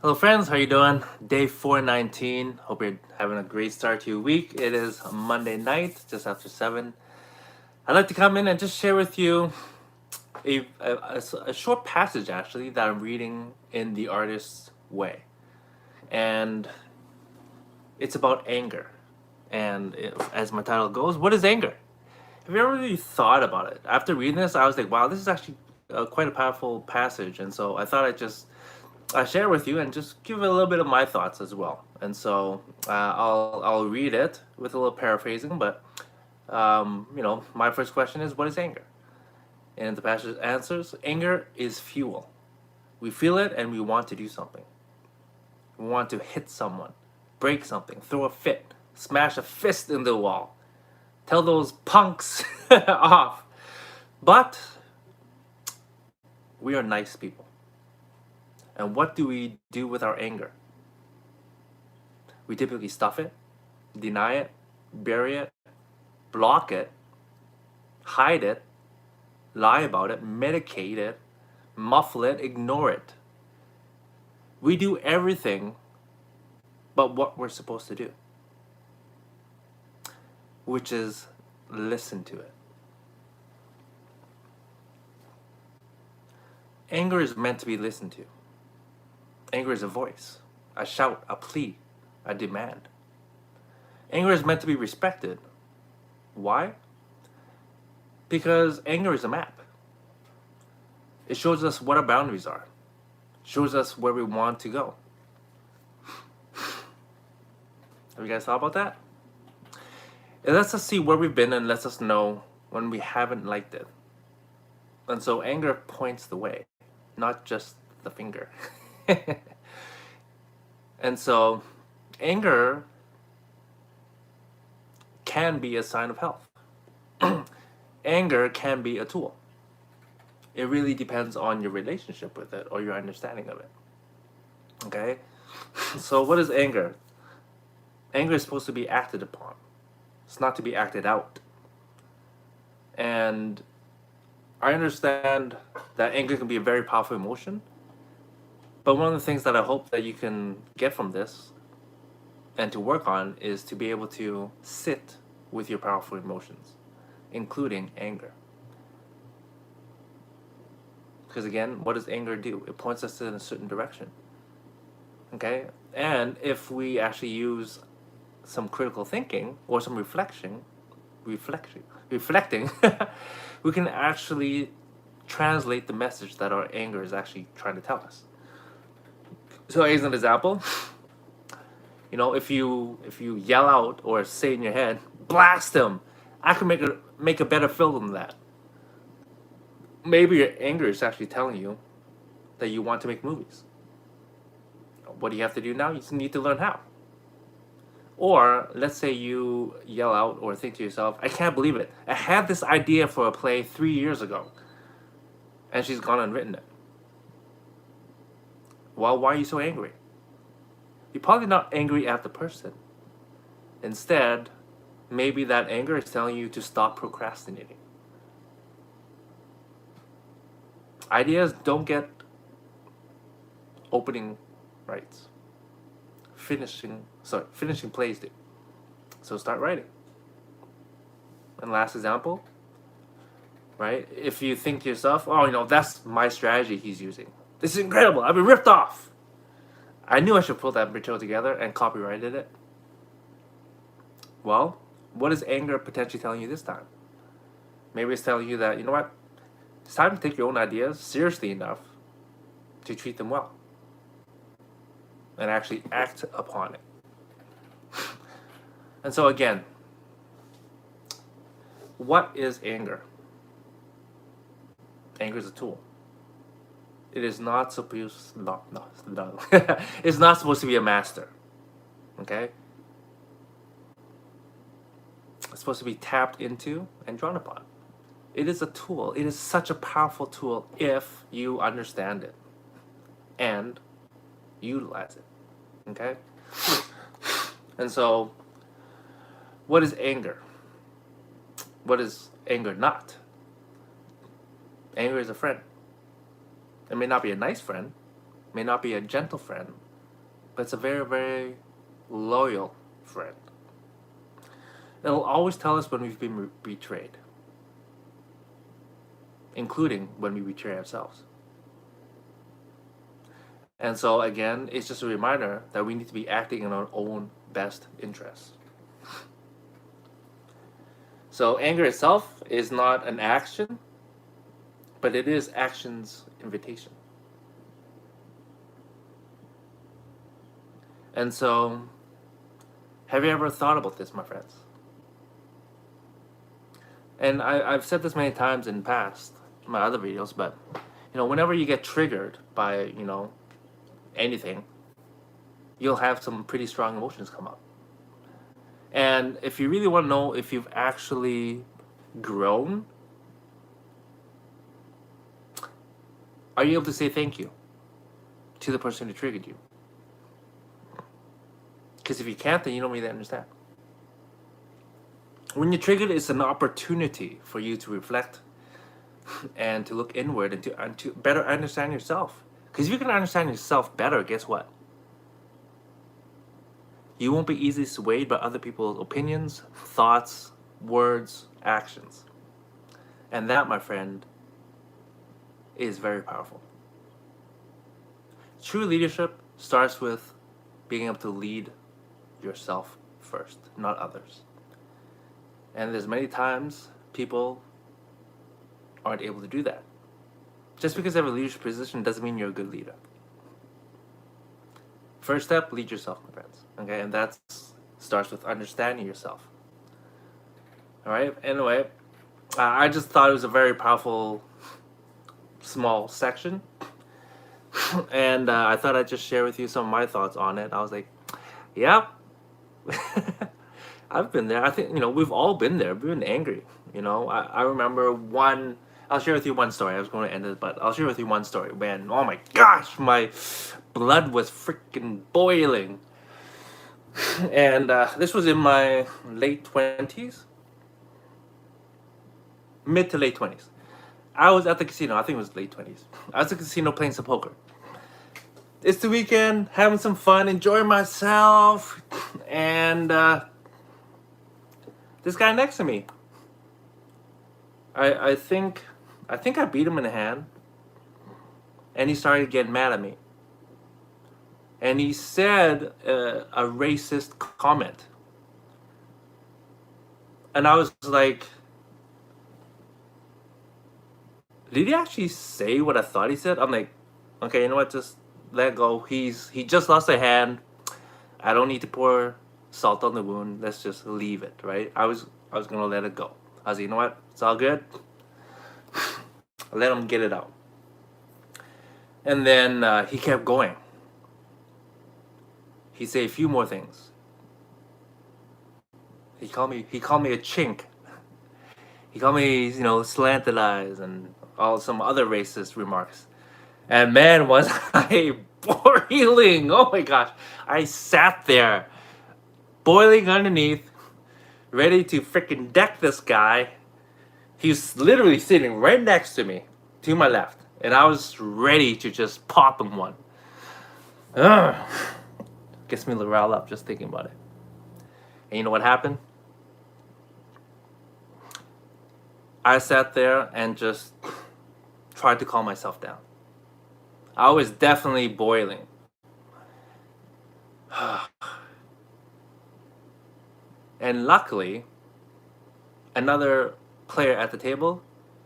Hello friends, how you doing? Day 419. Hope you're having a great start to your week. It is Monday night, just after 7. I'd like to come in and just share with you a short passage actually that I'm reading in The Artist's Way. And it's about anger. And as my title goes, what is anger? Have you ever really thought about it? After reading this, I was like, wow, this is actually quite a powerful passage. And so I thought I'd just share with you and just give a little bit of my thoughts as well. And so I'll read it with a little paraphrasing, but my first question is, what is anger? And the passage answers, anger is fuel. We feel it and we want to do something. We want to hit someone, break something, throw a fit, smash a fist in the wall, tell those punks off. But we are nice people. And what do we do with our anger? We typically stuff it, deny it, bury it, block it, hide it, lie about it, medicate it, muffle it, ignore it. We do everything but what we're supposed to do, which is listen to it. Anger is meant to be listened to. Anger is a voice, a shout, a plea, a demand. Anger is meant to be respected. Why? Because anger is a map. It shows us what our boundaries are. It shows us where we want to go. Have you guys thought about that? It lets us see where we've been and lets us know when we haven't liked it. And so anger points the way, not just the finger. And so anger can be a sign of health. Anger can be a tool. It really depends on your relationship with it or your understanding of it. Okay? So what is anger? Anger is supposed to be acted upon. It's not to be acted out. And I understand that anger can be a very powerful emotion. But one of the things that I hope that you can get from this and to work on is to be able to sit with your powerful emotions, including anger. Because again, what does anger do? It points us in a certain direction. Okay? And if we actually use some critical thinking or some reflecting, we can actually translate the message that our anger is actually trying to tell us. So as an example, if you yell out or say in your head, blast him, I can make a better film than that. Maybe your anger is actually telling you that you want to make movies. What do you have to do now? You just need to learn how. Or let's say you yell out or think to yourself, I can't believe it. I had this idea for a play 3 years ago, and she's gone and written it. Well, why are you so angry? You're probably not angry at the person. Instead, maybe that anger is telling you to stop procrastinating. Ideas don't get opening rights. Finishing plays do. So start writing. And last example, right? If you think to yourself, oh, that's my strategy he's using. This is incredible. I've been ripped off. I knew I should pull that material together and copyrighted it. Well, what is anger potentially telling you this time? Maybe it's telling you that, you know what? It's time to take your own ideas seriously enough to treat them well. And actually act upon it. And so again, what is anger? Anger is a tool. It is not supposed it's not supposed to be a master. Okay? It's supposed to be tapped into and drawn upon. It is a tool. It is such a powerful tool if you understand it and utilize it. Okay? And so, what is anger? What is anger not? Anger is a friend. It may not be a nice friend, may not be a gentle friend, but it's a very, very loyal friend. It'll always tell us when we've been betrayed, including when we betray ourselves. And so, again, it's just a reminder that we need to be acting in our own best interests. So, anger itself is not an action, but it is action's invitation. And so, have you ever thought about this, my friends? And I've said this many times in past, my other videos, but, whenever you get triggered by, anything, you'll have some pretty strong emotions come up. And if you really want to know if you've actually grown, are you able to say thank you to the person who triggered you? Because if you can't, then you don't really understand. When you're triggered, it's an opportunity for you to reflect and to look inward and to better understand yourself. Because if you can understand yourself better, guess what? You won't be easily swayed by other people's opinions, thoughts, words, actions. And that, my friend, is very powerful. True leadership starts with being able to lead yourself first, not others. And there's many times people aren't able to do that. Just because you have a leadership position doesn't mean you're a good leader. First step, lead yourself, my friends. Okay, and that starts with understanding yourself. All right. Anyway, I just thought it was a very powerful, small section, and I thought I'd just share with you some of my thoughts on it. I was like, yeah, I've been there. I think we've all been there. We've been angry. I remember one. I'll share with you one story. I was going to end it, but I'll share with you one story. Man, oh my gosh, my blood was freaking boiling. And this was in my late 20s. Mid to late 20s. I was at the casino. I think it was late 20s. I was at the casino playing some poker. It's the weekend, having some fun, enjoying myself. And this guy next to me, I think I beat him in the hand, and he started getting mad at me. And he said a racist comment. And I was like, did he actually say what I thought he said? I'm like, okay, you know what, just let it go. He just lost a hand. I don't need to pour salt on the wound. Let's just leave it, right? I was gonna let it go. I was like, you know what, it's all good. Let him get it out. And then he kept going. He said a few more things. He called me a chink. He called me, slanted eyes and some other racist remarks. And man, was I boiling. Oh my gosh. I sat there, boiling underneath, ready to freaking deck this guy. He's literally sitting right next to me, to my left. And I was ready to just pop him one. Ugh. Gets me riled up just thinking about it. And you know what happened? I sat there and just tried to calm myself down. I was definitely boiling. And luckily, another player at the table,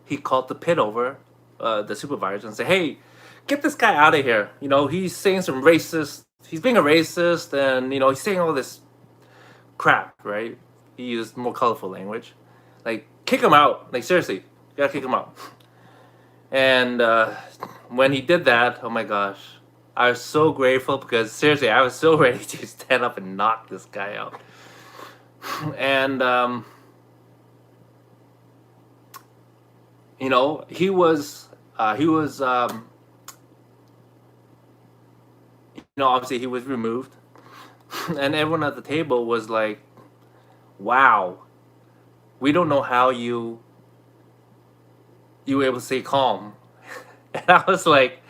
he called the pit over, the supervisor, and said, hey, get this guy out of here. He's saying some racist, he's being a racist, and, he's saying all this crap, right? He used more colorful language. Like, kick him out. Like, seriously, you gotta kick him out. And when he did that, oh my gosh, I was so grateful because seriously, I was so ready to stand up and knock this guy out. And he was obviously he was removed, and everyone at the table was like, wow, we don't know how you were able to stay calm. And I was like,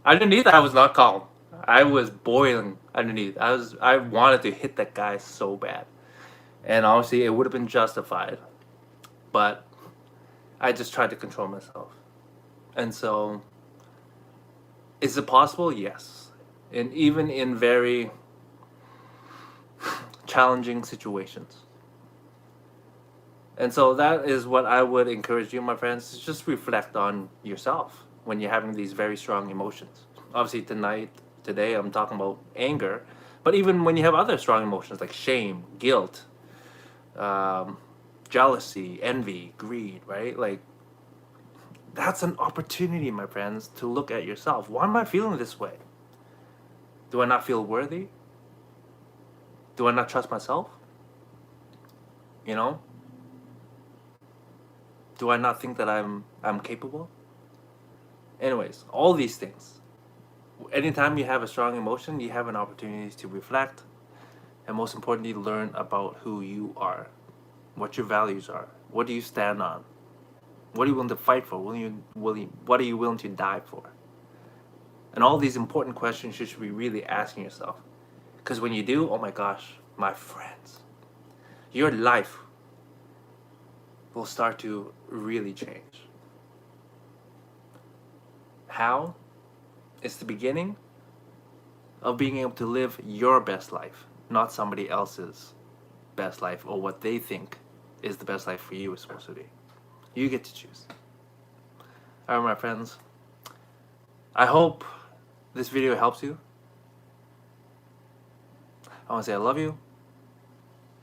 underneath I was not calm. I was boiling. underneath. I wanted to hit that guy so bad, and obviously it would have been justified, but I just tried to control myself. And so, is it possible? Yes, and even in very challenging situations. And so that is what I would encourage you, my friends, to just reflect on yourself when you're having these very strong emotions. Obviously, today, I'm talking about anger, but even when you have other strong emotions like shame, guilt, um, jealousy, envy, greed, right? Like, that's an opportunity, my friends, to look at yourself. Why am I feeling this way? Do I not feel worthy? Do I not trust myself? You know? Do I not think that I'm capable? Anyways, all these things. Anytime you have a strong emotion, you have an opportunity to reflect, and most importantly, learn about who you are, what your values are, what do you stand on, what are you willing to fight for, what are you willing to die for? And all these important questions you should be really asking yourself. Because when you do, oh my gosh, my friends, your life will start to really change. How? It's the beginning of being able to live your best life, not somebody else's best life or what they think is the best life for you is supposed to be. You get to choose. All right, my friends. I hope this video helps you. I want to say I love you,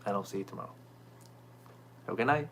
and I'll see you tomorrow. Have a good night.